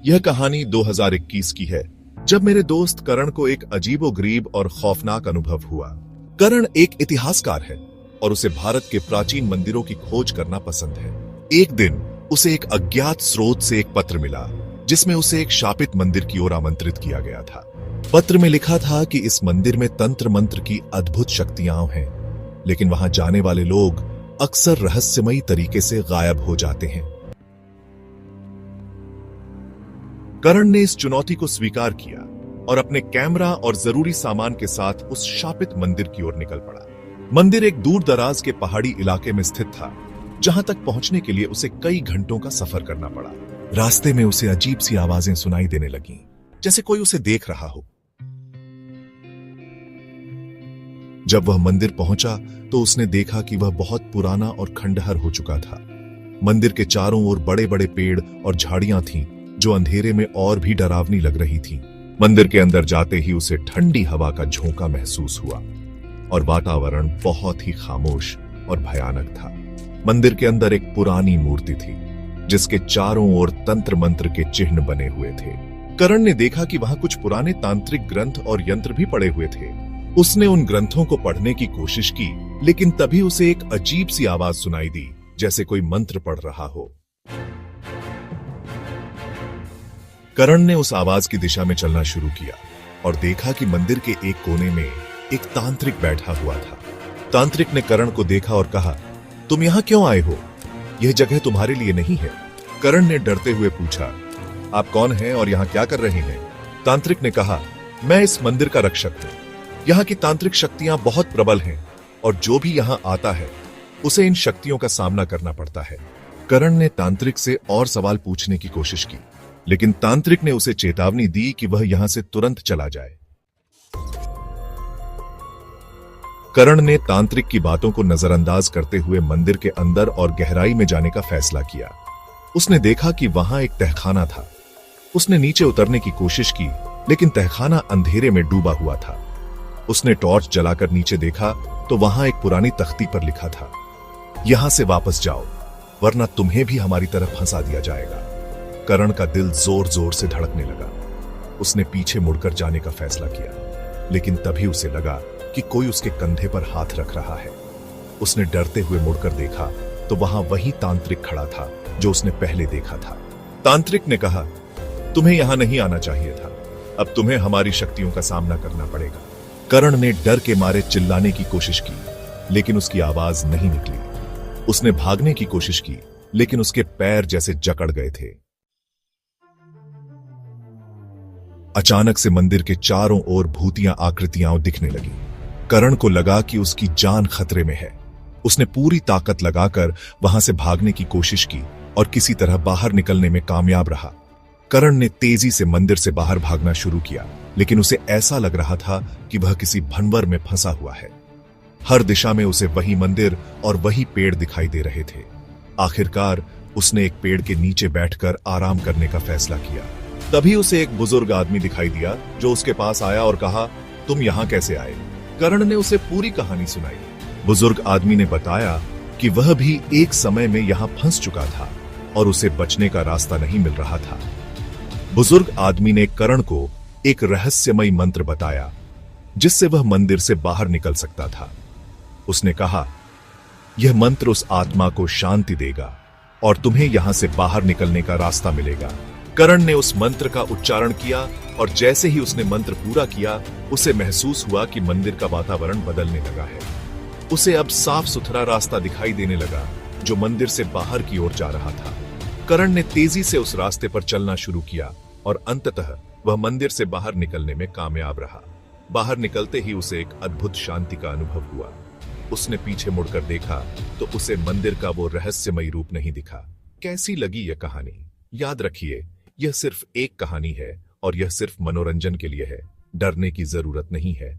यह कहानी 2021 की है, जब मेरे दोस्त करण को एक अजीबोगरीब और खौफनाक अनुभव हुआ। करण एक इतिहासकार है और उसे भारत के प्राचीन मंदिरों की खोज करना पसंद है। एक दिन उसे एक अज्ञात स्रोत से एक पत्र मिला, जिसमें उसे एक शापित मंदिर की ओर आमंत्रित किया गया था। पत्र में लिखा था कि इस मंदिर में तंत्र मंत्र की अद्भुत शक्तियां हैं, लेकिन वहां जाने वाले लोग अक्सर रहस्यमयी तरीके से गायब हो जाते हैं। करण ने इस चुनौती को स्वीकार किया और अपने कैमरा और जरूरी सामान के साथ उस शापित मंदिर की ओर निकल पड़ा। मंदिर एक दूर दराज के पहाड़ी इलाके में स्थित था, जहां तक पहुंचने के लिए उसे कई घंटों का सफर करना पड़ा। रास्ते में उसे अजीब सी आवाजें सुनाई देने लगीं, जैसे कोई उसे देख रहा हो। जब वह मंदिर पहुंचा तो उसने देखा कि वह बहुत पुराना और खंडहर हो चुका था। मंदिर के चारों ओर बड़े बड़े पेड़ और झाड़ियां थीं, जो अंधेरे में और भी डरावनी लग रही थीं। मंदिर के अंदर जाते ही उसे ठंडी हवा का झोंका महसूस हुआ और वातावरण बहुत ही खामोश और भयानक था। मंदिर के अंदर एक पुरानी मूर्ति थी, जिसके चारों ओर तंत्र मंत्र के चिन्ह बने हुए थे। करण ने देखा कि वहां कुछ पुराने तांत्रिक ग्रंथ और यंत्र भी पड़े हुए थे। उसने उन ग्रंथों को पढ़ने की कोशिश की, लेकिन तभी उसे एक अजीब सी आवाज सुनाई दी, जैसे कोई मंत्र पढ़ रहा हो। करण ने उस आवाज की दिशा में चलना शुरू किया और देखा कि मंदिर के एक कोने में एक तांत्रिक बैठा हुआ था। तांत्रिक ने करण को देखा और कहा, तुम यहां क्यों आए हो? यह जगह तुम्हारे लिए नहीं है। करण ने डरते हुए पूछा, आप कौन हैं और यहां क्या कर रहे हैं? तांत्रिक ने कहा, मैं इस मंदिर का रक्षक हूं। यहां की तांत्रिक शक्तियां बहुत प्रबल हैं और जो भी यहां आता है उसे इन शक्तियों का सामना करना पड़ता है। करण ने तांत्रिक से और सवाल पूछने की कोशिश की, लेकिन तांत्रिक ने उसे चेतावनी दी कि वह यहां से तुरंत चला जाए। करण ने तांत्रिक की बातों को नजरअंदाज करते हुए मंदिर के अंदर और गहराई में जाने का फैसला किया। उसने देखा कि वहां एक तहखाना था। उसने नीचे उतरने की कोशिश की, लेकिन तहखाना अंधेरे में डूबा हुआ था। उसने टॉर्च जलाकर नीचे देखा तो वहां एक पुरानी तख्ती पर लिखा था, यहां से वापस जाओ, वरना तुम्हें भी हमारी तरफ फंसा दिया जाएगा। करण का दिल जोर जोर से धड़कने लगा। उसने पीछे मुड़कर जाने का फैसला किया, लेकिन तभी उसे लगा कि कोई उसके कंधे पर हाथ रख रहा है। उसने डरते हुए मुड़कर देखा तो वहां वही तांत्रिक खड़ा था जो उसने पहले देखा था। तांत्रिक ने कहा, तुम्हें यहां नहीं आना चाहिए था। अब तुम्हें हमारी शक्तियों का सामना करना पड़ेगा। करण ने डर के मारे चिल्लाने की कोशिश की, लेकिन उसकी आवाज नहीं निकली। उसने भागने की कोशिश की, लेकिन उसके पैर जैसे जकड़ गए थे। अचानक से मंदिर के चारों ओर भूतियां आकृतियां दिखने लगी। करण को लगा कि उसकी जान खतरे में है। उसने पूरी ताकत लगाकर वहां से भागने की कोशिश की और किसी तरह बाहर निकलने में कामयाब रहा। करण ने तेजी से मंदिर से बाहर भागना शुरू किया, लेकिन उसे ऐसा लग रहा था कि वह किसी भंवर में फंसा हुआ है। हर दिशा में उसे वही मंदिर और वही पेड़ दिखाई दे रहे थे। आखिरकार उसने एक पेड़ के नीचे बैठकर आराम करने का फैसला किया। तभी उसे एक बुजुर्ग आदमी दिखाई दिया, जो उसके पास आया और कहा, तुम यहां कैसे आए? करण ने उसे पूरी कहानी सुनाई। बुजुर्ग आदमी ने बताया कि वह भी एक समय में यहां फंस चुका था और उसे बचने का रास्ता नहीं मिल रहा था। बुजुर्ग आदमी ने करण को एक रहस्यमयी मंत्र बताया, जिससे वह मंदिर से बाहर निकल सकता था। उसने कहा, यह मंत्र उस आत्मा को शांति देगा और तुम्हें यहां से बाहर निकलने का रास्ता मिलेगा। करण ने उस मंत्र का उच्चारण किया और जैसे ही उसने मंत्र पूरा किया, उसे महसूस हुआ कि मंदिर का वातावरण बदलने लगा है। उसे अब साफ सुथरा रास्ता दिखाई देने लगा, जो मंदिर से बाहर की ओर जा रहा था। करण ने तेजी से उस रास्ते पर चलना शुरू किया और अंततः वह मंदिर से बाहर निकलने में कामयाब रहा। बाहर निकलते ही उसे एक अद्भुत शांति का अनुभव हुआ। उसने पीछे मुड़कर देखा तो उसे मंदिर का वो रहस्यमयी रूप नहीं दिखा। कैसी लगी यह कहानी? याद रखिए, यह सिर्फ एक कहानी है और यह सिर्फ मनोरंजन के लिए है। डरने की जरूरत नहीं है।